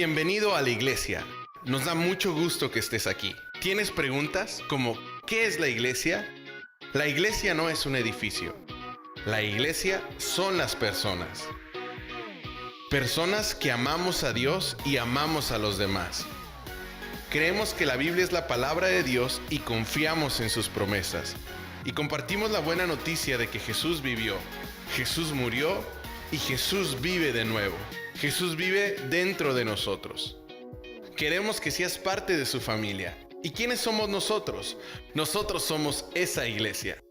Bienvenido a la iglesia. Nos da mucho gusto que estés aquí. ¿Tienes preguntas como ¿qué es la iglesia? La iglesia no es un edificio. La iglesia son las personas. Personas que amamos a Dios y amamos a los demás. Creemos que la Biblia es la palabra de Dios y confiamos en sus promesas. Y compartimos la buena noticia de que Jesús vivió, Jesús murió y Jesús vive de nuevo. Jesús vive dentro de nosotros. Queremos que seas parte de su familia. ¿Y quiénes somos nosotros? Nosotros somos esa iglesia.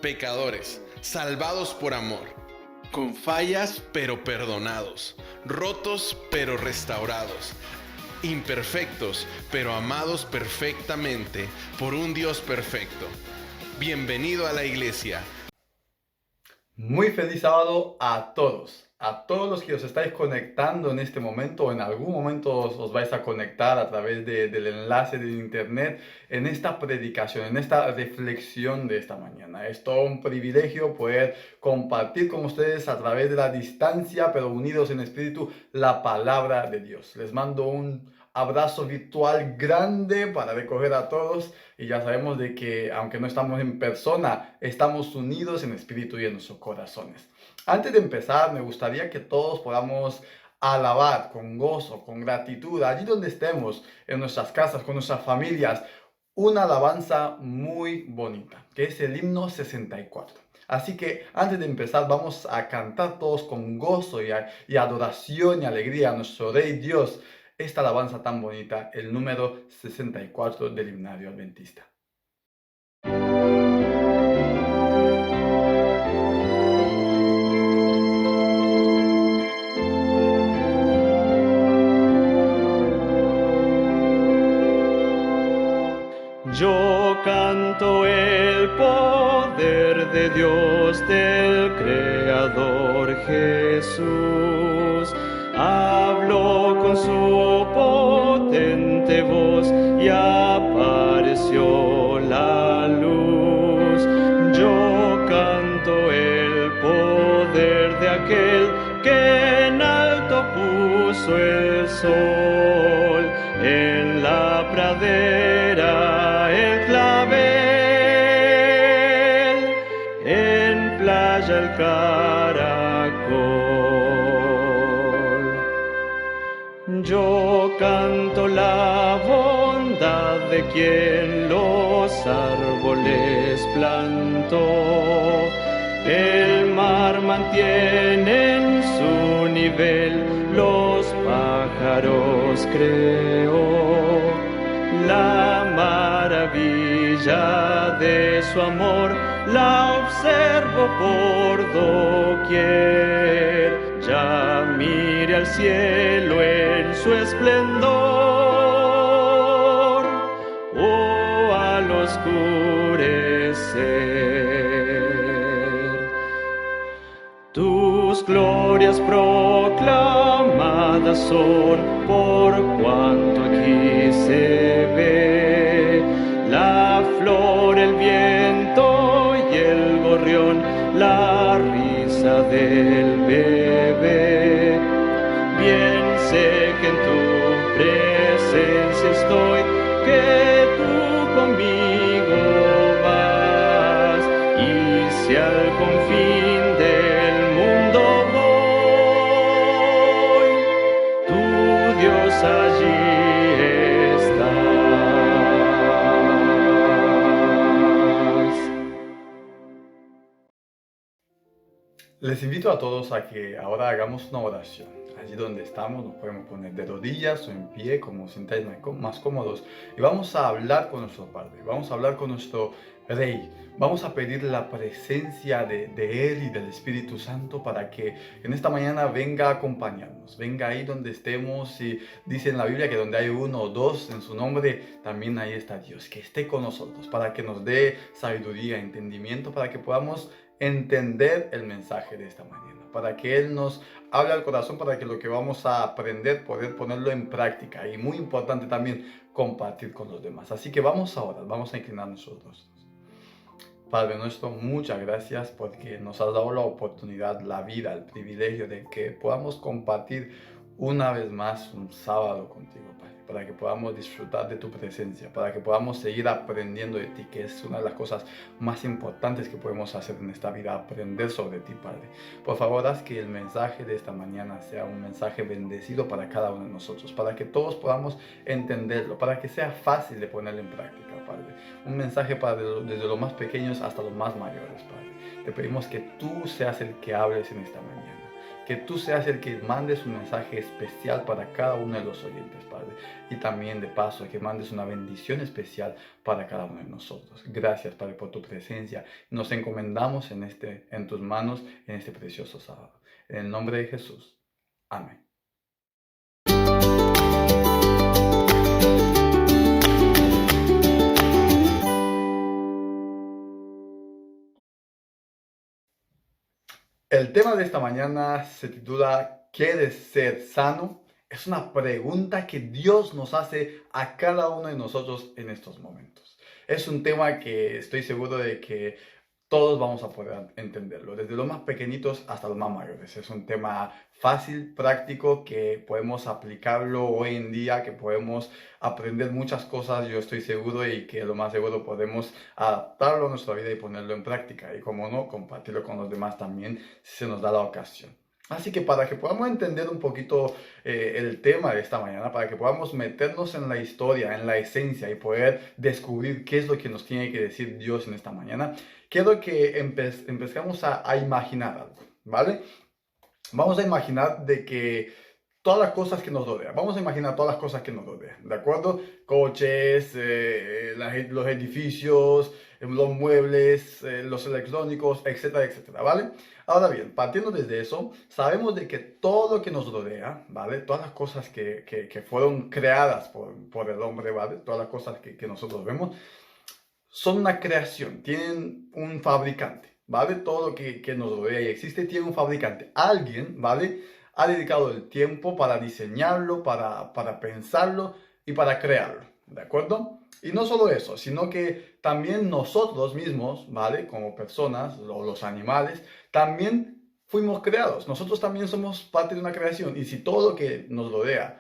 Pecadores, salvados por amor. Con fallas pero perdonados. Rotos pero restaurados. Imperfectos pero amados perfectamente por un Dios perfecto. Bienvenido a la iglesia. Muy feliz sábado a todos los que os estáis conectando en este momento o en algún momento os vais a conectar a través del enlace de internet en esta predicación, en esta reflexión de esta mañana. Es todo un privilegio poder compartir con ustedes a través de la distancia, pero unidos en espíritu, la palabra de Dios. Les mando un abrazo virtual grande para recoger a todos y ya sabemos de que aunque no estamos en persona, estamos unidos en espíritu y en nuestros corazones. Antes de empezar, me gustaría que todos podamos alabar con gozo, con gratitud, allí donde estemos, en nuestras casas, con nuestras familias, una alabanza muy bonita, que es el himno 64. Así que antes de empezar vamos a cantar todos con gozo y adoración y alegría a nuestro Rey Dios esta alabanza tan bonita, el número 64 del himnario adventista. Yo canto el poder de Dios, del Creador Jesús. Habló con su potente voz y apareció la luz. Yo canto el poder de aquel que en alto puso el sol en la pradera, el clavel, en playa el caracol. Yo canto la bondad de quien los árboles plantó. El mar mantiene en su nivel, los pájaros creó. La maravilla de su amor la observo por doquier. Ya mire al cielo en su esplendor, o al oscurecer. Tus glorias proclamadas son por cuanto aquí se ve. La flor, el viento y el gorrión, la risa del bebé. Bien sé que en tu presencia estoy, que tú conmigo vas, y si al confín del mundo voy, tu Dios allí estás. Les invito a todos a que ahora hagamos una oración. Allí donde estamos nos podemos poner de rodillas o en pie, como os sintáis más cómodos. Y vamos a hablar con nuestro Padre, vamos a hablar con nuestro Rey. Vamos a pedir la presencia de Él y del Espíritu Santo para que en esta mañana venga a acompañarnos. Venga ahí donde estemos, y dice en la Biblia que donde hay uno o dos en su nombre, también ahí está Dios. Que esté con nosotros para que nos dé sabiduría, entendimiento, para que podamos entender el mensaje de esta mañana, para que Él nos hable al corazón, para que lo que vamos a aprender poder ponerlo en práctica, y muy importante también compartir con los demás. Así que vamos a orar, vamos a inclinar nuestros rostros. Padre nuestro, muchas gracias porque nos has dado la oportunidad, la vida, el privilegio de que podamos compartir una vez más un sábado contigo, Padre, para que podamos disfrutar de tu presencia, para que podamos seguir aprendiendo de ti, que es una de las cosas más importantes que podemos hacer en esta vida, aprender sobre ti, Padre. Por favor, haz que el mensaje de esta mañana sea un mensaje bendecido para cada uno de nosotros, para que todos podamos entenderlo, para que sea fácil de ponerlo en práctica, Padre. Un mensaje desde los más pequeños hasta los más mayores, Padre. Te pedimos que tú seas el que hables en esta mañana, que tú seas el que mandes un mensaje especial para cada uno de los oyentes, Padre. Y también de paso, que mandes una bendición especial para cada uno de nosotros. Gracias, Padre, por tu presencia. Nos encomendamos en tus manos en este precioso sábado. En el nombre de Jesús. Amén. El tema de esta mañana se titula ¿Quieres ser sano? Es una pregunta que Dios nos hace a cada uno de nosotros en estos momentos. Es un tema que estoy seguro de que todos vamos a poder entenderlo, desde los más pequeñitos hasta los más mayores. Es un tema fácil, práctico, que podemos aplicarlo hoy en día, que podemos aprender muchas cosas, yo estoy seguro, y que lo más seguro podemos adaptarlo a nuestra vida y ponerlo en práctica. Y como no, compartirlo con los demás también, si se nos da la ocasión. Así que para que podamos entender un poquito el tema de esta mañana, para que podamos meternos en la historia, en la esencia, y poder descubrir qué es lo que nos tiene que decir Dios en esta mañana, quiero que empecemos a imaginar algo, ¿vale? Vamos a imaginar de que todas las cosas que nos rodean, vamos a imaginar todas las cosas que nos rodean, ¿de acuerdo? Coches, los edificios, los muebles, los electrónicos, etcétera, etcétera, ¿vale? Ahora bien, partiendo desde eso, sabemos de que todo lo que nos rodea, ¿vale? Todas las cosas que fueron creadas por el hombre, ¿vale? Todas las cosas que nosotros vemos, son una creación, tienen un fabricante, ¿vale? Todo lo que nos rodea y existe tiene un fabricante. Alguien, ¿vale? Ha dedicado el tiempo para diseñarlo, para pensarlo y para crearlo, ¿de acuerdo? Y no solo eso, sino que también nosotros mismos, ¿vale? Como personas, o los animales, también fuimos creados. Nosotros también somos parte de una creación. Y si todo lo que nos rodea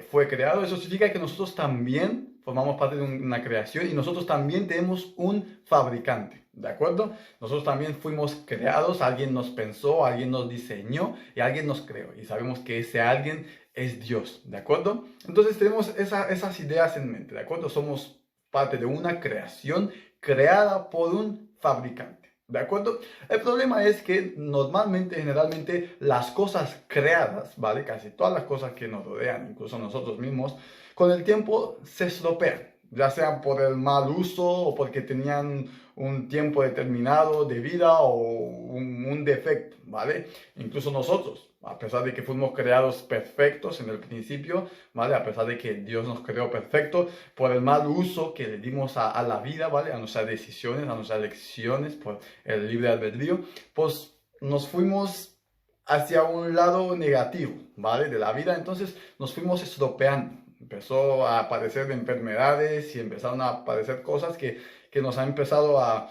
fue creado, eso significa que nosotros también formamos parte de una creación y nosotros también tenemos un fabricante, ¿de acuerdo? Nosotros también fuimos creados, alguien nos pensó, alguien nos diseñó y alguien nos creó. Y sabemos que ese alguien es Dios, ¿de acuerdo? Entonces tenemos esas ideas en mente, ¿de acuerdo? Somos parte de una creación creada por un fabricante, ¿de acuerdo? El problema es que normalmente, generalmente, las cosas creadas, ¿vale? Casi todas las cosas que nos rodean, incluso nosotros mismos, con el tiempo se estropean, ya sea por el mal uso o porque tenían un tiempo determinado de vida o un defecto, ¿vale? Incluso nosotros, a pesar de que fuimos creados perfectos en el principio, ¿vale? A pesar de que Dios nos creó perfectos, por el mal uso que le dimos a la vida, ¿vale? A nuestras decisiones, a nuestras elecciones, por el libre albedrío, pues nos fuimos hacia un lado negativo, ¿vale? De la vida, entonces nos fuimos estropeando. Empezó a aparecer enfermedades y empezaron a aparecer cosas que nos han empezado a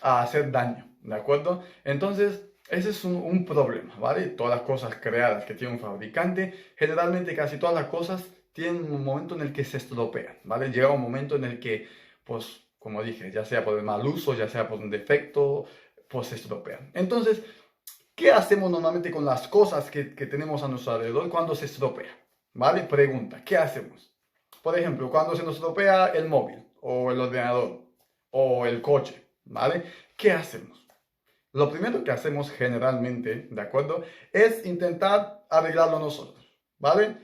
hacer daño, ¿de acuerdo? Entonces, ese es un problema, ¿vale? Todas las cosas creadas que tiene un fabricante, generalmente casi todas las cosas tienen un momento en el que se estropean, ¿vale? Llega un momento en el que, pues, como dije, ya sea por el mal uso, ya sea por un defecto, pues se estropean. Entonces, ¿qué hacemos normalmente con las cosas que tenemos a nuestro alrededor cuando se estropean? ¿Vale? Pregunta, ¿qué hacemos? Por ejemplo, cuando se nos estropea el móvil, o el ordenador, o el coche, ¿vale? ¿Qué hacemos? Lo primero que hacemos generalmente, ¿de acuerdo? Es intentar arreglarlo nosotros, ¿vale?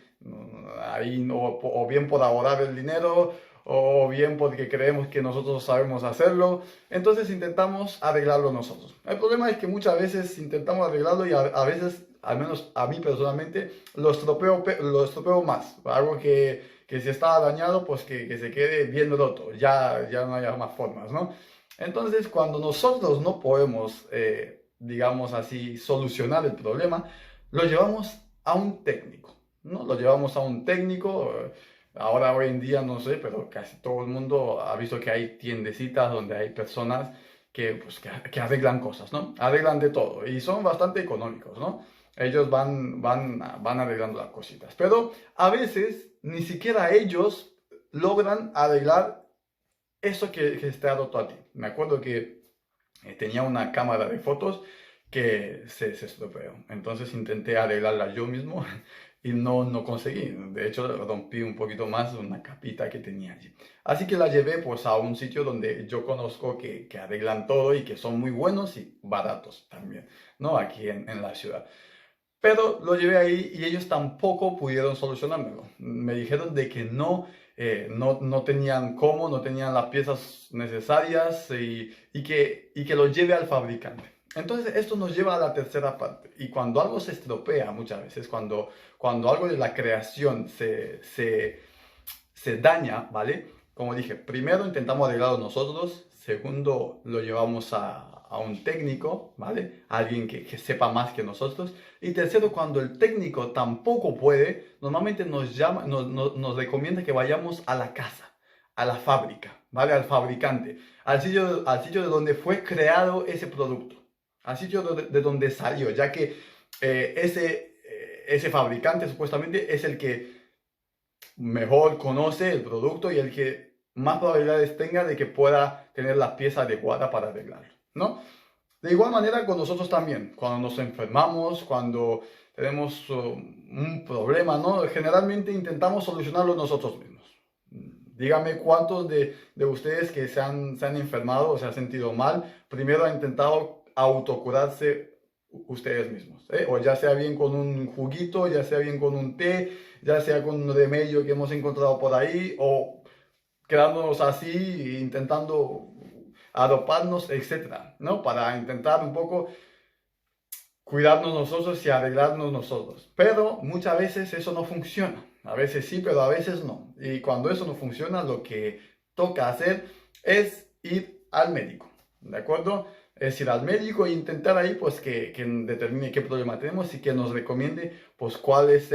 Ahí, o bien por ahorrar el dinero, o bien porque creemos que nosotros sabemos hacerlo. Entonces intentamos arreglarlo nosotros. El problema es que muchas veces intentamos arreglarlo y a veces, al menos a mí personalmente, lo estropeo más. Algo que si está dañado, pues que se quede bien roto. Ya no haya más formas, ¿no? Entonces, cuando nosotros no podemos, digamos así, solucionar el problema, lo llevamos a un técnico, ¿no? Lo llevamos a un técnico. Ahora, hoy en día, no sé, pero casi todo el mundo ha visto que hay tiendecitas donde hay personas que arreglan cosas, ¿no? Arreglan de todo y son bastante económicos, ¿no? Ellos van arreglando las cositas. Pero a veces ni siquiera ellos logran arreglar eso que está roto a ti. Me acuerdo que tenía una cámara de fotos que se estropeó. Entonces intenté arreglarla yo mismo y no conseguí. De hecho, rompí un poquito más una capita que tenía allí. Así que la llevé pues a un sitio donde yo conozco que arreglan todo y que son muy buenos y baratos también, ¿no? Aquí en la ciudad. Pero lo llevé ahí y ellos tampoco pudieron solucionármelo. Me dijeron de que no tenían cómo, no tenían las piezas necesarias y que lo lleve al fabricante. Entonces esto nos lleva a la tercera parte. Y cuando algo se estropea muchas veces, cuando algo de la creación se daña, ¿vale? Como dije, primero intentamos arreglarlo nosotros, segundo lo llevamos a un técnico, ¿vale? Alguien que sepa más que nosotros. Y tercero, cuando el técnico tampoco puede, normalmente nos recomienda que vayamos a la casa, a la fábrica, ¿vale? Al fabricante, al sitio de donde fue creado ese producto, al sitio de donde salió, ya que ese fabricante supuestamente es el que mejor conoce el producto y el que más probabilidades tenga de que pueda tener la pieza adecuada para arreglarlo, ¿no? De igual manera con nosotros también, cuando nos enfermamos, cuando tenemos un problema, ¿no? Generalmente intentamos solucionarlo nosotros mismos. Dígame cuántos de ustedes que se han enfermado o se han sentido mal, primero han intentado autocurarse ustedes mismos, ¿eh? O ya sea bien con un juguito, ya sea bien con un té, ya sea con un remedio que hemos encontrado por ahí, o quedándonos así, intentando adoparnos, etcétera, ¿no? Para intentar un poco cuidarnos nosotros y arreglarnos nosotros. Pero muchas veces eso no funciona. A veces sí, pero a veces no. Y cuando eso no funciona, lo que toca hacer es ir al médico, ¿de acuerdo? Es ir al médico e intentar ahí, pues, que determine qué problema tenemos y que nos recomiende, pues, cuál es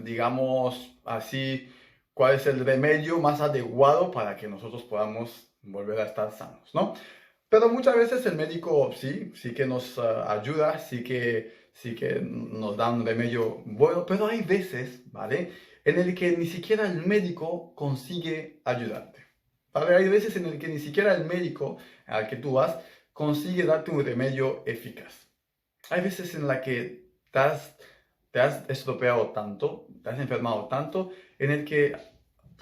digamos así, cuál es el remedio más adecuado para que nosotros podamos volver a estar sanos, ¿no? Pero muchas veces el médico sí que nos ayuda, sí que nos da un remedio bueno, pero hay veces, ¿vale? En el que ni siquiera el médico consigue ayudarte, ¿vale? Hay veces en el que ni siquiera el médico al que tú vas consigue darte un remedio eficaz. Hay veces en la que te has estropeado tanto, te has enfermado tanto, en el que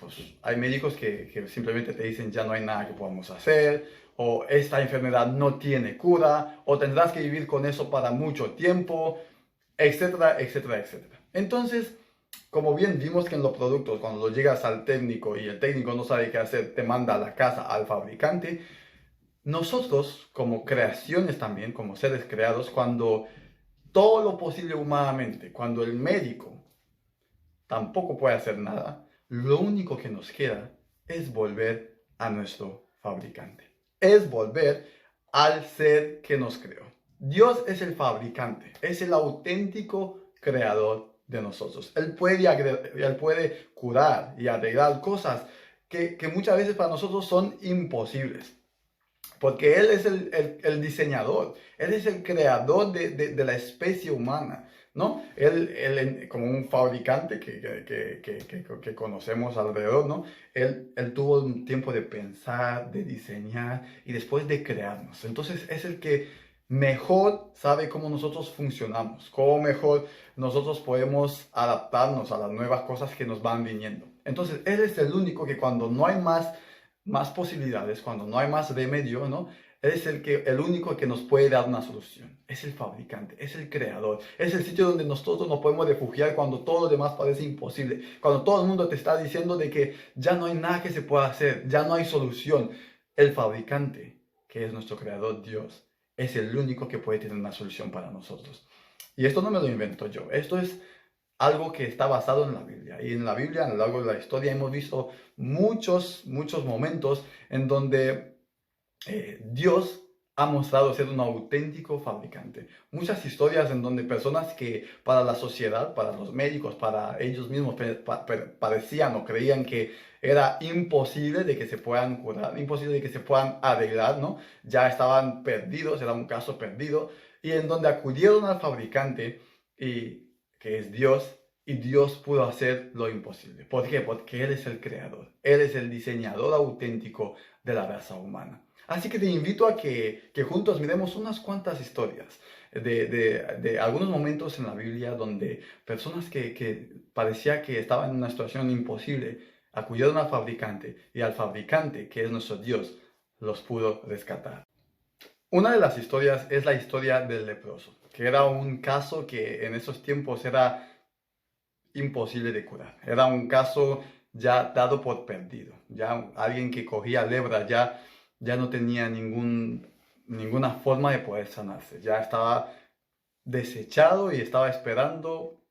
pues, hay médicos que simplemente te dicen ya no hay nada que podamos hacer, o esta enfermedad no tiene cura, o tendrás que vivir con eso para mucho tiempo, etcétera, etcétera, etcétera. Entonces, como bien vimos que en los productos, cuando lo llegas al técnico y el técnico no sabe qué hacer, te manda a la casa al fabricante, nosotros como creaciones también, como seres creados, cuando todo lo posible humanamente, cuando el médico tampoco puede hacer nada, lo único que nos queda es volver a nuestro fabricante. Es volver al ser que nos creó. Dios es el fabricante, es el auténtico creador de nosotros. Él puede curar y arreglar cosas que muchas veces para nosotros son imposibles. Porque Él es el diseñador, Él es el creador de la especie humana, ¿no? Él como un fabricante que conocemos alrededor, ¿no? Él tuvo un tiempo de pensar, de diseñar y después de crearnos. Entonces es el que mejor sabe cómo nosotros funcionamos, cómo mejor nosotros podemos adaptarnos a las nuevas cosas que nos van viniendo. Entonces Él es el único que cuando no hay más posibilidades, cuando no hay más remedio, ¿no? Él es el único que nos puede dar una solución. Es el fabricante, es el creador, es el sitio donde nosotros nos podemos refugiar cuando todo lo demás parece imposible, cuando todo el mundo te está diciendo de que ya no hay nada que se pueda hacer, ya no hay solución. El fabricante, que es nuestro creador Dios, es el único que puede tener una solución para nosotros. Y esto no me lo invento yo, esto es algo que está basado en la Biblia. Y en la Biblia, a lo largo de la historia, hemos visto muchos momentos en donde Dios ha mostrado ser un auténtico fabricante. Muchas historias en donde personas que para la sociedad, para los médicos, para ellos mismos parecían o creían que era imposible de que se puedan curar, imposible de que se puedan arreglar, ¿no? Ya estaban perdidos, era un caso perdido. y en donde acudieron al fabricante, que es Dios, y Dios pudo hacer lo imposible. ¿Por qué? Porque Él es el creador, Él es el diseñador auténtico de la raza humana. Así que te invito a que juntos miremos unas cuantas historias de algunos momentos en la Biblia donde personas que parecía que estaban en una situación imposible, acudieron al fabricante, y al fabricante, que es nuestro Dios, los pudo rescatar. Una de las historias es la historia del leproso, que era un caso que en esos tiempos era imposible de curar. Era un caso ya dado por perdido. Ya alguien que cogía lepra ya no tenía ninguna forma de poder sanarse. Ya estaba desechado y estaba esperando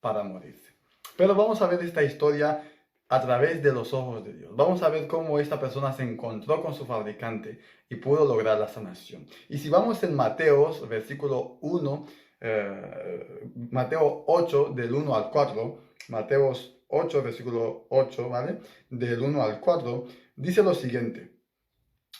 para morirse. Pero vamos a ver esta historia a través de los ojos de Dios. Vamos a ver cómo esta persona se encontró con su fabricante y pudo lograr la sanación. Y si vamos en Mateos, versículo 1, Mateo 8, del 1 al 4, Mateos 8, versículo 8, ¿vale? Del 1 al 4, dice lo siguiente.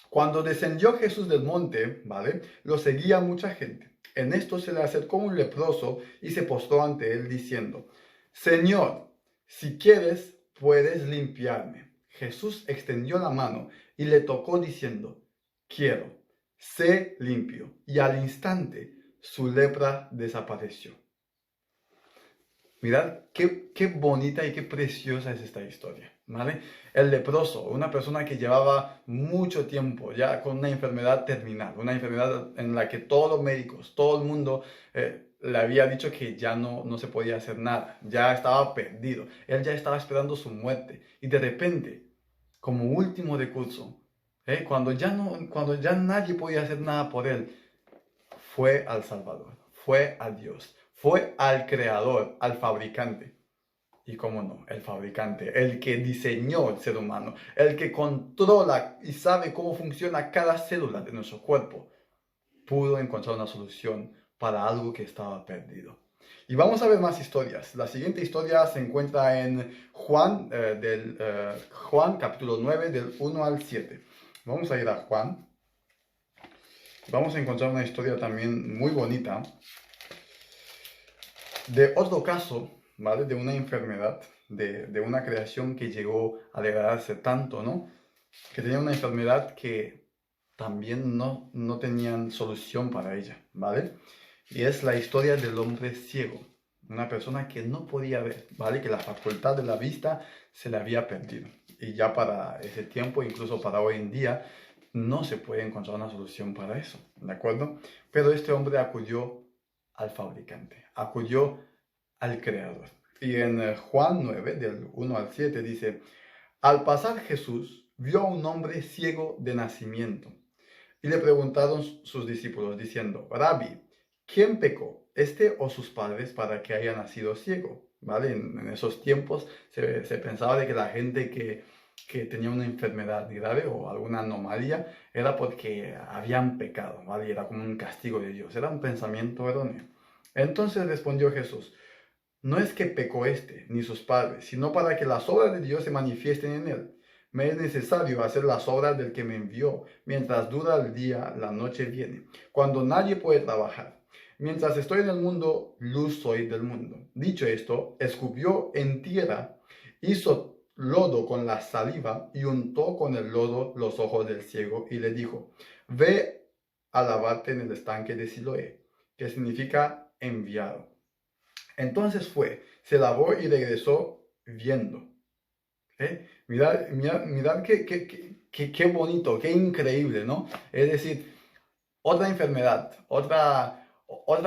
Cuando descendió Jesús del monte, ¿vale? Lo seguía mucha gente. En esto se le acercó un leproso y se postró ante él diciendo, Señor, si quieres, puedes limpiarme. Jesús extendió la mano y le tocó diciendo, quiero, sé limpio. Y al instante su lepra desapareció. Mirad qué bonita y qué preciosa es esta historia, ¿vale? El leproso, una persona que llevaba mucho tiempo ya con una enfermedad terminal, una enfermedad en la que todos los médicos, todo el mundo le había dicho que ya no se podía hacer nada, ya estaba perdido, él ya estaba esperando su muerte y de repente, como último recurso, cuando ya nadie podía hacer nada por él, fue al Salvador, fue a Dios, fue al Creador, al fabricante. Y cómo no, el fabricante, el que diseñó el ser humano, el que controla y sabe cómo funciona cada célula de nuestro cuerpo, pudo encontrar una solución para algo que estaba perdido. Y vamos a ver más historias. La siguiente historia se encuentra en Juan, Juan capítulo 9, del 1 al 7. Vamos a ir a Juan. Vamos a encontrar una historia también muy bonita de otro caso, ¿vale? De una enfermedad, de una creación que llegó a degradarse tanto, ¿no? Que tenía una enfermedad que también no tenían solución para ella, ¿vale? Y es la historia del hombre ciego, una persona que no podía ver, ¿vale? Que la facultad de la vista se le había perdido. Y ya para ese tiempo, incluso para hoy en día, no se puede encontrar una solución para eso, ¿de acuerdo? Pero este hombre acudió al fabricante, acudió al creador. Y en Juan 9, del 1 al 7, dice, al pasar Jesús vio a un hombre ciego de nacimiento. Y le preguntaron sus discípulos, diciendo, Rabbi, ¿quién pecó, este o sus padres, para que haya nacido ciego? ¿Vale? En esos tiempos se pensaba de que la gente que tenía una enfermedad grave o alguna anomalía era porque habían pecado, ¿vale? Era como un castigo de Dios, era un pensamiento erróneo. Entonces respondió Jesús, no es que pecó este, ni sus padres, sino para que las obras de Dios se manifiesten en él. Me es necesario hacer las obras del que me envió. Mientras dura el día, la noche viene, cuando nadie puede trabajar. Mientras estoy en el mundo, luz soy del mundo. Dicho esto, escupió en tierra, hizo lodo con la saliva y untó con el lodo los ojos del ciego y le dijo, ve a lavarte en el estanque de Siloé, que significa enviado. Entonces fue, se lavó y regresó viendo. Mirad qué bonito, qué increíble, ¿no? Es decir, otra enfermedad, otra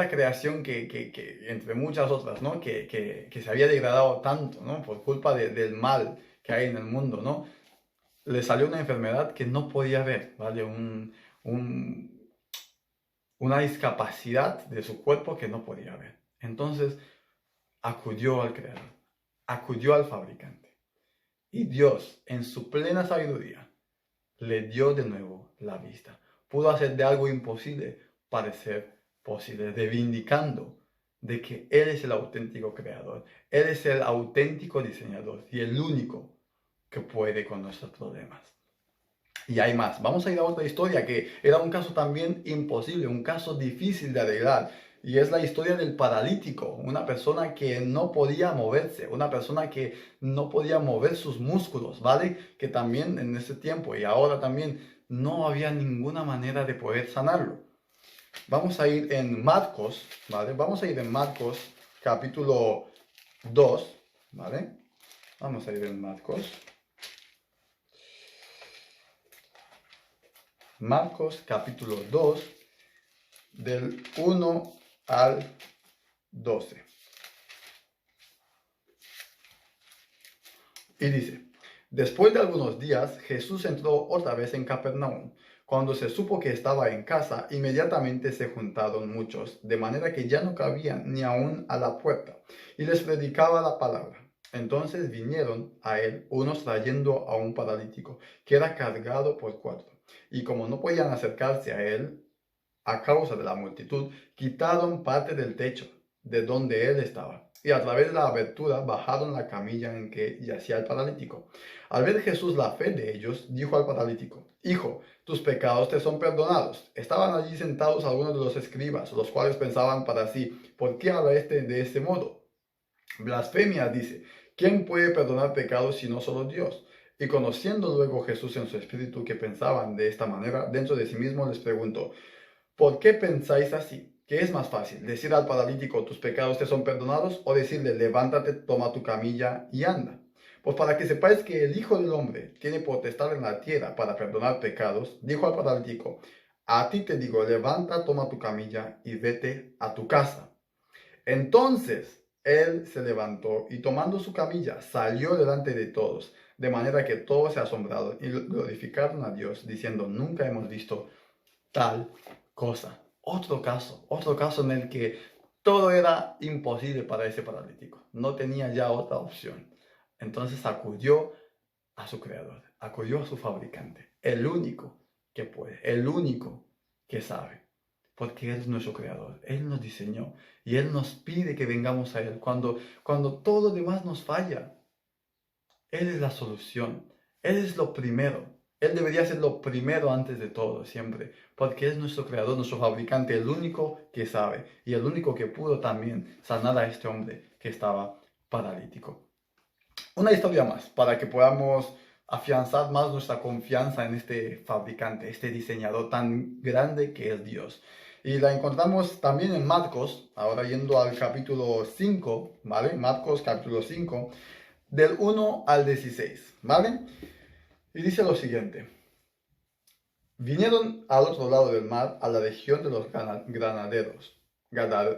creación que entre muchas otras, ¿no? Que se había degradado tanto, ¿no? Por culpa del mal que hay en el mundo, ¿no? Le salió una enfermedad que no podía ver, ¿vale? Una discapacidad de su cuerpo que no podía ver. Entonces, acudió al creador, acudió al fabricante. Y Dios, en su plena sabiduría, le dio de nuevo la vista. Pudo hacer de algo imposible parecer posible, reivindicando de que Él es el auténtico creador, Él es el auténtico diseñador y el único que puede con nuestros problemas. Y hay más. Vamos a ir a otra historia que era un caso también imposible, un caso difícil de arreglar. Y es la historia del paralítico, una persona que no podía moverse, una persona que no podía mover sus músculos, ¿vale? Que también en ese tiempo y ahora también no había ninguna manera de poder sanarlo. Vamos a ir en Marcos, ¿vale? Vamos a ir en Marcos capítulo 2, ¿vale? Vamos a ir en Marcos. Marcos capítulo 2, del 1 al 12. Y dice, después de algunos días, Jesús entró otra vez en Capernaum. Cuando se supo que estaba en casa, inmediatamente se juntaron muchos, de manera que ya no cabían ni aún a la puerta, y les predicaba la palabra. Entonces vinieron a él unos trayendo a un paralítico, que era cargado por 4. Y como no podían acercarse a él, a causa de la multitud, quitaron parte del techo de donde él estaba, y a través de la abertura bajaron la camilla en que yacía el paralítico. Al ver Jesús la fe de ellos, dijo al paralítico, Hijo, tus pecados te son perdonados. Estaban allí sentados algunos de los escribas, los cuales pensaban para sí, ¿por qué habla este de este modo? Blasfemia, dice, ¿quién puede perdonar pecados sino solo Dios? Y conociendo luego Jesús en su espíritu que pensaban de esta manera, dentro de sí mismo les preguntó, ¿por qué pensáis así? ¿Qué es más fácil? ¿Decir al paralítico, tus pecados te son perdonados? ¿O decirle, levántate, toma tu camilla y anda? Pues para que sepáis que el Hijo del Hombre tiene potestad en la tierra para perdonar pecados, dijo al paralítico, a ti te digo, levanta, toma tu camilla y vete a tu casa. Entonces él se levantó y tomando su camilla salió delante de todos, de manera que todos se asombraron y glorificaron a Dios, diciendo, nunca hemos visto tal cosa. Otro caso en el que todo era imposible para ese paralítico. No tenía ya otra opción. Entonces acudió a su creador, acudió a su fabricante, el único que puede, el único que sabe. Porque Él es nuestro creador, Él nos diseñó y Él nos pide que vengamos a Él cuando todo lo demás nos falla. Él es la solución, Él es lo primero. Él debería ser lo primero antes de todo, siempre, porque es nuestro creador, nuestro fabricante, el único que sabe y el único que pudo también sanar a este hombre que estaba paralítico. Una historia más para que podamos afianzar más nuestra confianza en este fabricante, este diseñador tan grande que es Dios. Y la encontramos también en Marcos, ahora yendo al capítulo 5, ¿vale? Marcos capítulo 5, del 1 al 16, ¿vale? Y dice lo siguiente. Vinieron al otro lado del mar, a la región de los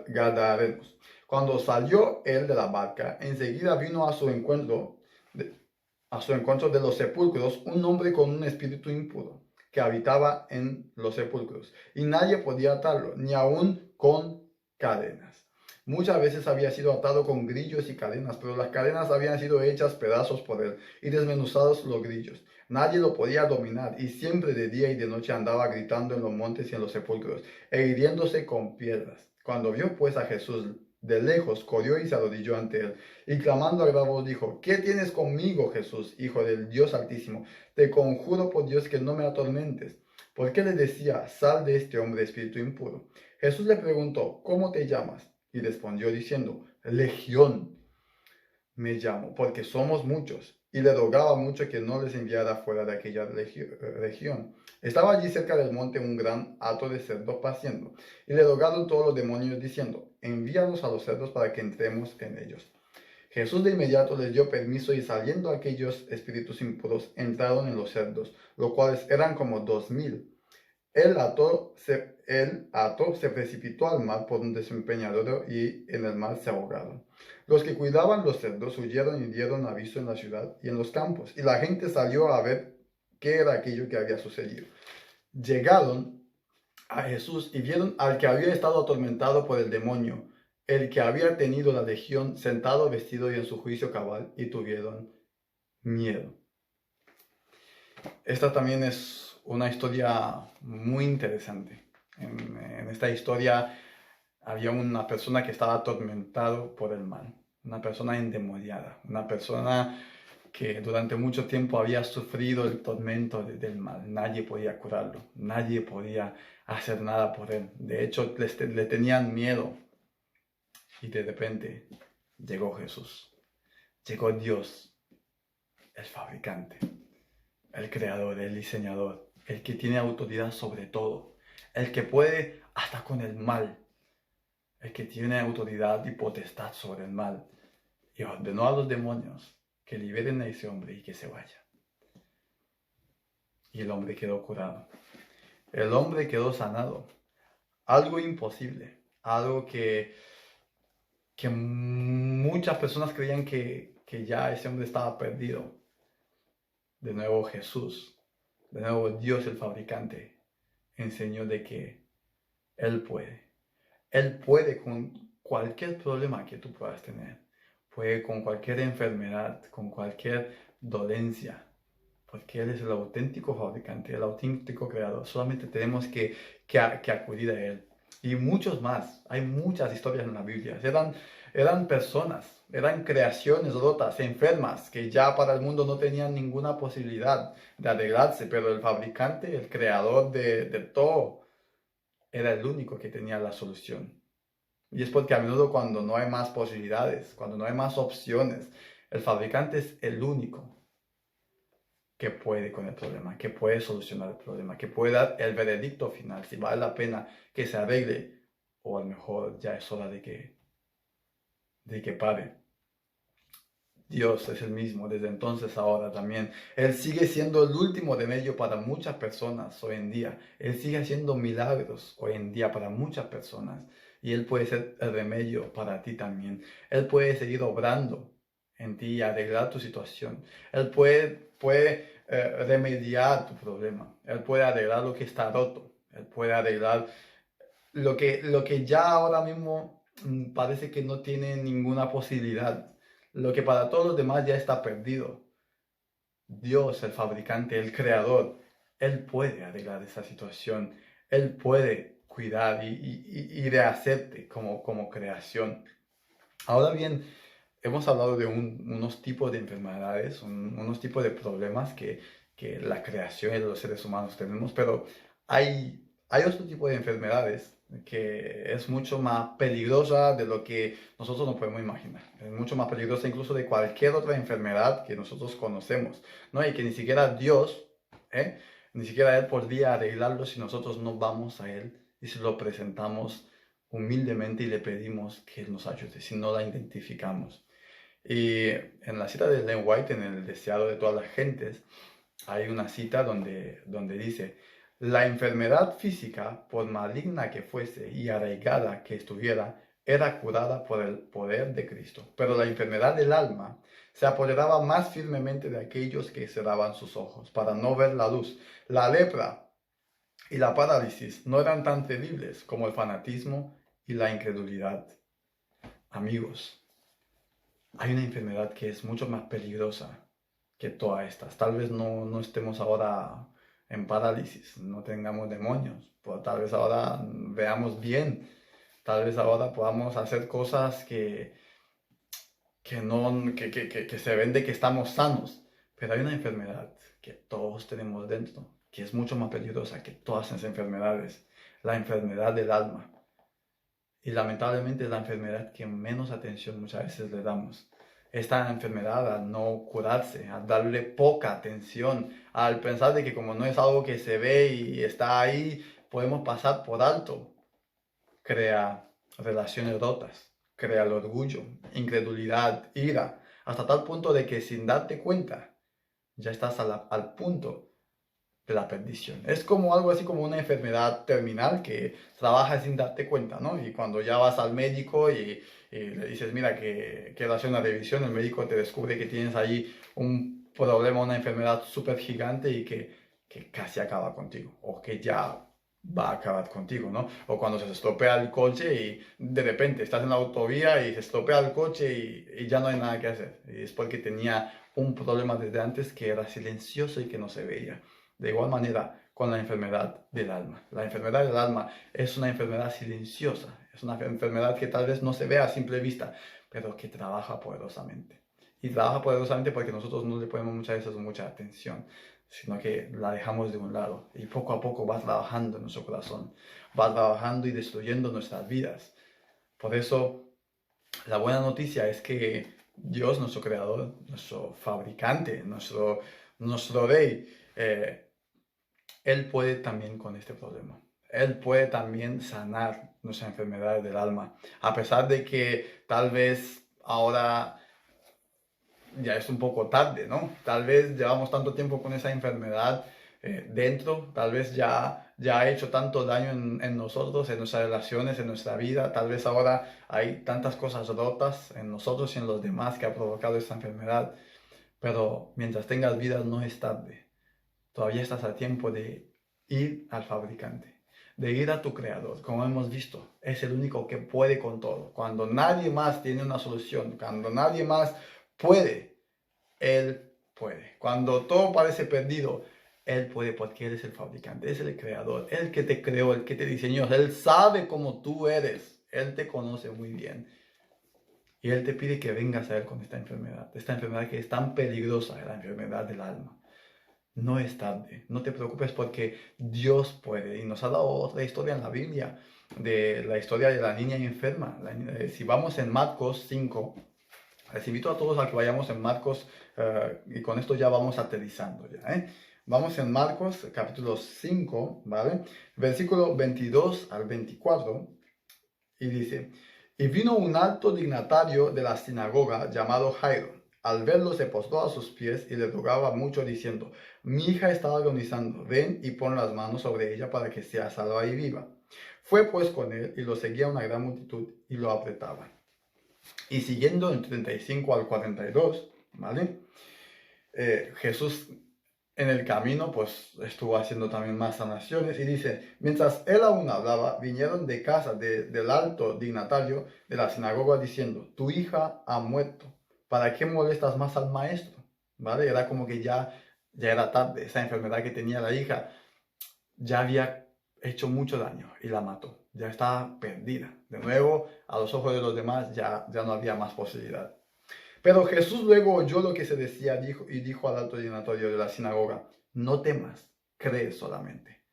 Gadarenos. Cuando salió él de la barca, enseguida vino a su encuentro de los sepulcros un hombre con un espíritu impuro, que habitaba en los sepulcros, y nadie podía atarlo, ni aun con cadenas. Muchas veces había sido atado con grillos y cadenas, pero las cadenas habían sido hechas pedazos por él y desmenuzados los grillos. Nadie lo podía dominar y siempre de día y de noche andaba gritando en los montes y en los sepulcros e hiriéndose con piedras. Cuando vio pues a Jesús de lejos, corrió y se arrodilló ante él y clamando a gran voz dijo, ¿qué tienes conmigo, Jesús, Hijo del Dios Altísimo? Te conjuro por Dios que no me atormentes. ¿Por qué le decía, sal de este hombre espíritu impuro? Jesús le preguntó, ¿cómo te llamas? Y respondió diciendo, Legión me llamo, porque somos muchos. Y le rogaba mucho que no les enviara fuera de aquella región. Estaba allí cerca del monte un gran hato de cerdos paciendo. Y le rogaron todos los demonios diciendo, envíanos a los cerdos para que entremos en ellos. Jesús de inmediato les dio permiso y saliendo aquellos espíritus impuros entraron en los cerdos, los cuales eran como 2000. El hato se precipitó al mar por un desempeñadero y en el mar se ahogaron. Los que cuidaban los cerdos huyeron y dieron aviso en la ciudad y en los campos, y la gente salió a ver qué era aquello que había sucedido. Llegaron a Jesús y vieron al que había estado atormentado por el demonio, el que había tenido la legión, sentado, vestido y en su juicio cabal, y tuvieron miedo. Esta también es una historia muy interesante. En esta historia había una persona que estaba atormentado por el mal, una persona endemoniada, una persona que durante mucho tiempo había sufrido el tormento del mal. Nadie podía curarlo, nadie podía hacer nada por él. De hecho, le tenían miedo. Y de repente llegó Jesús, llegó Dios, el fabricante, el creador, el diseñador, el que tiene autoridad sobre todo, el que puede hasta con el mal, el que tiene autoridad y potestad sobre el mal. Y ordenó a los demonios que liberen a ese hombre y que se vaya. Y el hombre quedó curado. El hombre quedó sanado. Algo imposible. Algo que muchas personas creían que ya ese hombre estaba perdido. De nuevo Jesús, de nuevo Dios el fabricante, enseñó de que Él puede. Él puede con cualquier problema que tú puedas tener. Puede con cualquier enfermedad, con cualquier dolencia. Porque Él es el auténtico fabricante, el auténtico creador. Solamente tenemos que acudir a Él. Y muchos más. Hay muchas historias en la Biblia. Eran personas, eran creaciones rotas, enfermas, que ya para el mundo no tenían ninguna posibilidad de arreglarse. Pero el fabricante, el creador de todo, era el único que tenía la solución. Y es porque a menudo cuando no hay más posibilidades, cuando no hay más opciones, el fabricante es el único que puede con el problema, que puede solucionar el problema, que puede dar el veredicto final, si vale la pena que se arregle o a lo mejor ya es hora de que pare. Dios es el mismo desde entonces ahora también. Él sigue siendo el último remedio para muchas personas hoy en día. Él sigue haciendo milagros hoy en día para muchas personas. Y Él puede ser el remedio para ti también. Él puede seguir obrando en ti y arreglar tu situación. Él puede remediar tu problema. Él puede arreglar lo que está roto. Él puede arreglar lo que ya ahora mismo parece que no tiene ninguna posibilidad. Lo que para todos los demás ya está perdido. Dios, el fabricante, el creador, Él puede arreglar esa situación. Él puede cuidar y rehacerte como creación. Ahora bien, hemos hablado de unos tipos de enfermedades, unos tipos de problemas que la creación y los seres humanos tenemos, pero hay otro tipo de enfermedades que es mucho más peligrosa de lo que nosotros nos podemos imaginar. Es mucho más peligrosa incluso de cualquier otra enfermedad que nosotros conocemos, ¿no? Y que ni siquiera Dios, ni siquiera Él podría arreglarlo si nosotros no vamos a Él y se lo presentamos humildemente y le pedimos que Él nos ayude, si no la identificamos. Y en la cita de Ellen White, en El deseado de todas las gentes, hay una cita donde dice: la enfermedad física, por maligna que fuese y arraigada que estuviera, era curada por el poder de Cristo. Pero la enfermedad del alma se apoderaba más firmemente de aquellos que cerraban sus ojos para no ver la luz. La lepra y la parálisis no eran tan terribles como el fanatismo y la incredulidad. Amigos, hay una enfermedad que es mucho más peligrosa que todas estas. Tal vez no estemos ahora en parálisis, no tengamos demonios, pero tal vez ahora veamos bien, tal vez ahora podamos hacer cosas que se ven de que estamos sanos, pero hay una enfermedad que todos tenemos dentro, que es mucho más peligrosa que todas esas enfermedades, la enfermedad del alma. Y lamentablemente es la enfermedad que menos atención muchas veces le damos. Esta enfermedad, al no curarse, al darle poca atención, al pensar de que como no es algo que se ve y está ahí, podemos pasar por alto, crea relaciones rotas, crea el orgullo, incredulidad, ira, hasta tal punto de que sin darte cuenta, ya estás al punto de la perdición. Es como algo así como una enfermedad terminal que trabaja sin darte cuenta, ¿no? Y cuando ya vas al médico y le dices, mira, que hacer una revisión, el médico te descubre que tienes ahí un problema, una enfermedad súper gigante y que casi acaba contigo, o que ya va a acabar contigo, ¿no? O cuando se estropea el coche y de repente estás en la autovía y se estropea el coche y ya no hay nada que hacer. Y es porque tenía un problema desde antes que era silencioso y que no se veía. De igual manera con la enfermedad del alma. La enfermedad del alma es una enfermedad silenciosa, es una enfermedad que tal vez no se ve a simple vista, pero que trabaja poderosamente. Y trabaja poderosamente porque nosotros no le ponemos muchas veces mucha atención, sino que la dejamos de un lado. Y poco a poco va trabajando en nuestro corazón, va trabajando y destruyendo nuestras vidas. Por eso, la buena noticia es que Dios, nuestro creador, nuestro fabricante, nuestro rey, Él puede también con este problema. Él puede también sanar nuestras enfermedades del alma. A pesar de que tal vez ahora ya es un poco tarde, ¿no? Tal vez llevamos tanto tiempo con esa enfermedad dentro, tal vez ya ha hecho tanto daño en nosotros, en nuestras relaciones, en nuestra vida. Tal vez ahora hay tantas cosas rotas en nosotros y en los demás que ha provocado esta enfermedad. Pero mientras tengas vida no es tarde. Todavía estás a tiempo de ir al fabricante, de ir a tu creador. Como hemos visto, es el único que puede con todo. Cuando nadie más tiene una solución, cuando nadie más puede, Él puede. Cuando todo parece perdido, Él puede porque Él es el fabricante, es el creador, el que te creó, el que te diseñó. Él sabe cómo tú eres, Él te conoce muy bien. Y Él te pide que vengas a Él con esta enfermedad que es tan peligrosa, la enfermedad del alma. No es tarde, no te preocupes porque Dios puede. Y nos ha dado otra historia en la Biblia, de la historia de la niña enferma. Si vamos en Marcos 5, les invito a todos a que vayamos en Marcos, y con esto ya vamos aterrizando ya, Vamos en Marcos capítulo 5, ¿vale? Versículo 22 al 24, y dice: Y vino un alto dignatario de la sinagoga llamado Jairo. Al verlo se postró a sus pies y le rogaba mucho diciendo: Mi hija está agonizando, ven y pon las manos sobre ella para que sea salva y viva. Fue pues con él y lo seguía una gran multitud y lo apretaban. Y siguiendo del 35 al 42, ¿vale? Jesús en el camino pues estuvo haciendo también más sanaciones y dice: mientras él aún hablaba, vinieron de casa del alto dignatario de la sinagoga diciendo: tu hija ha muerto, ¿para qué molestas más al maestro? ¿Vale? Era como que ya era tarde, esa enfermedad que tenía la hija ya había hecho mucho daño y la mató, ya estaba perdida. De nuevo, a los ojos de los demás ya no había más posibilidad. Pero Jesús luego oyó lo que se decía y dijo al alto dignatario de la sinagoga: no temas, cree solamente.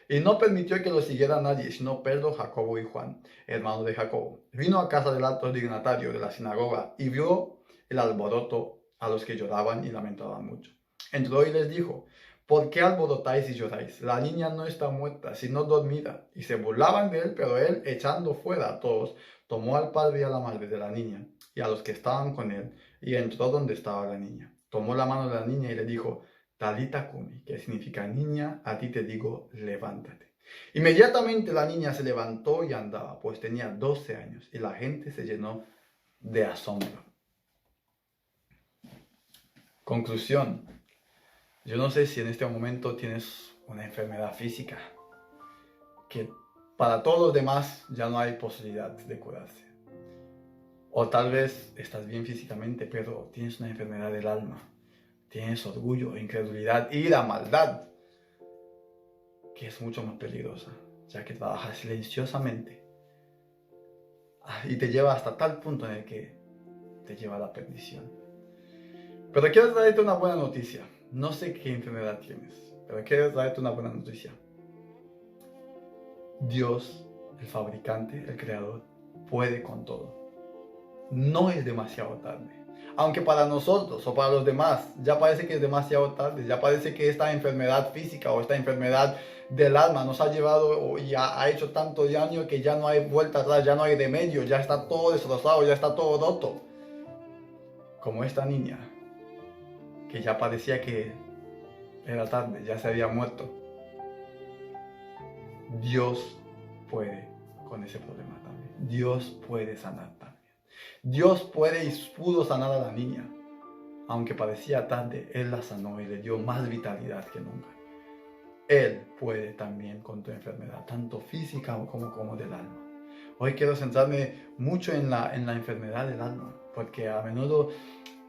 Y no permitió que lo siguiera nadie, sino Pedro, Jacobo y Juan, hermano de Jacobo. Vino a casa del alto dignatario de la sinagoga y vio el alboroto, a los que lloraban y lamentaban mucho. Entró y les dijo: ¿por qué alborotáis y lloráis? La niña no está muerta, sino dormida. Y se burlaban de él, pero él, echando fuera a todos, tomó al padre y a la madre de la niña y a los que estaban con él, y entró donde estaba la niña. Tomó la mano de la niña y le dijo: Talita cumi, que significa: niña, a ti te digo, levántate. Inmediatamente la niña se levantó y andaba, pues tenía 12 años, y la gente se llenó de asombro. Conclusión: yo no sé si en este momento tienes una enfermedad física que para todos los demás ya no hay posibilidad de curarse. O tal vez estás bien físicamente, pero tienes una enfermedad del alma. Tienes orgullo, incredulidad, ira, maldad, que es mucho más peligrosa, ya que trabaja silenciosamente y te lleva hasta tal punto en el que te lleva a la perdición. Pero quiero traerte una buena noticia. No sé qué enfermedad tienes, pero quiero traerte una buena noticia. Dios, el fabricante, el creador, puede con todo. No es demasiado tarde. Aunque para nosotros o para los demás ya parece que es demasiado tarde, ya parece que esta enfermedad física o esta enfermedad del alma nos ha llevado y ha hecho tanto daño que ya no hay vuelta atrás, ya no hay remedio, ya está todo destrozado, ya está todo roto. Como esta niña, que ya parecía que era tarde, ya se había muerto. Dios puede con ese problema también. Dios puede sanar también. Dios puede y pudo sanar a la niña. Aunque parecía tarde, Él la sanó y le dio más vitalidad que nunca. Él puede también con tu enfermedad, tanto física como del alma. Hoy quiero centrarme mucho en la enfermedad del alma, porque a menudo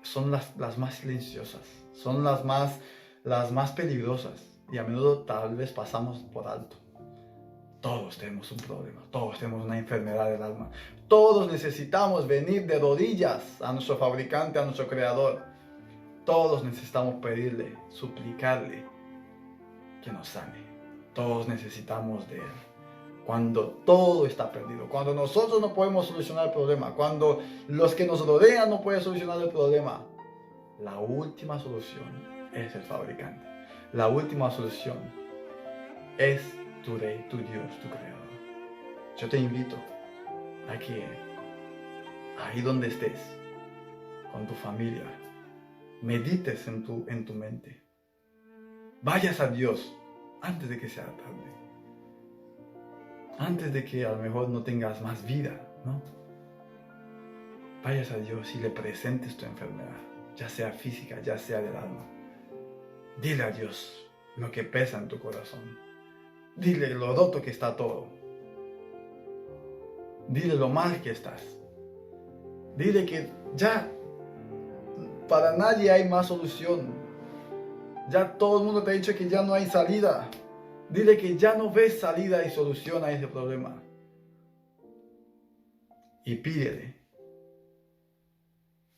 son las más silenciosas, son las más peligrosas, y a menudo tal vez pasamos por alto. Todos tenemos un problema, todos tenemos una enfermedad del alma. Todos necesitamos venir de rodillas a nuestro fabricante, a nuestro creador. todos necesitamos pedirle, suplicarle que nos sane. Todos necesitamos de Él. Cuando todo está perdido, cuando nosotros no podemos solucionar el problema, cuando los que nos rodean no pueden solucionar el problema, la última solución es el fabricante. La última solución es tu Rey, tu Dios, tu Creador. Yo te invito a que ahí donde estés, con tu familia, medites en tu mente. Vayas a Dios antes de que sea tarde. Antes de que a lo mejor no tengas más vida, ¿no? Vayas a Dios y le presentes tu enfermedad, ya sea física, ya sea del alma. Dile a Dios lo que pesa en tu corazón. Dile lo roto que está todo. Dile lo mal que estás. Dile que ya para nadie hay más solución. Ya todo el mundo te ha dicho que ya no hay salida. Dile que ya no ves salida y solución a ese problema. Y pídele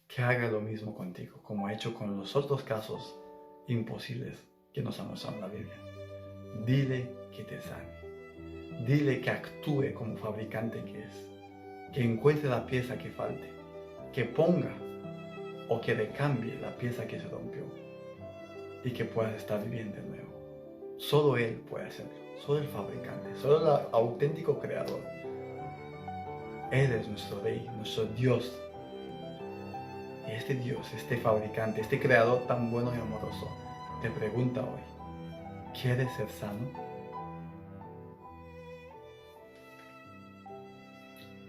que haga lo mismo contigo, como ha hecho con los otros casos imposibles que nos ha mostrado en la Biblia. Dile que te sane. Dile que actúe como fabricante que es. Que encuentre la pieza que falte. Que ponga o que recambie la pieza que se rompió. Y que puedas estar viviendo de nuevo. Solo Él puede hacerlo. Solo el fabricante. Solo el auténtico creador. Él es nuestro Rey, nuestro Dios. Y este Dios, este fabricante, este creador tan bueno y amoroso, te pregunta hoy, ¿quieres ser sano?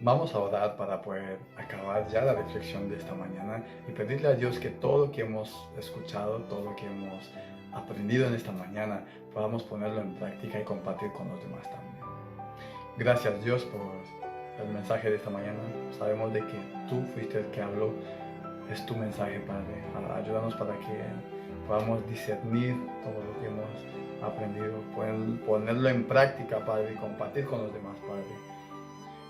Vamos a orar para poder acabar ya la reflexión de esta mañana y pedirle a Dios que todo lo que hemos escuchado, todo lo que hemos aprendido en esta mañana, podamos ponerlo en práctica y compartir con los demás también. Gracias Dios por el mensaje de esta mañana. Sabemos de que tú fuiste el que habló. Es tu mensaje, Padre. Ayúdanos para que podamos discernir todo lo que hemos aprendido, ponerlo en práctica, Padre, y compartir con los demás, Padre.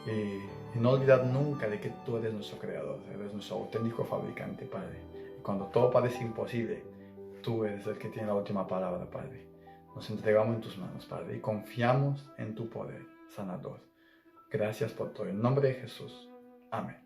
Y no olvidar nunca de que tú eres nuestro creador, eres nuestro auténtico fabricante, Padre. Y cuando todo parece imposible, tú eres el que tiene la última palabra, Padre. Nos entregamos en tus manos, Padre, y confiamos en tu poder sanador. Gracias por todo. En nombre de Jesús. Amén.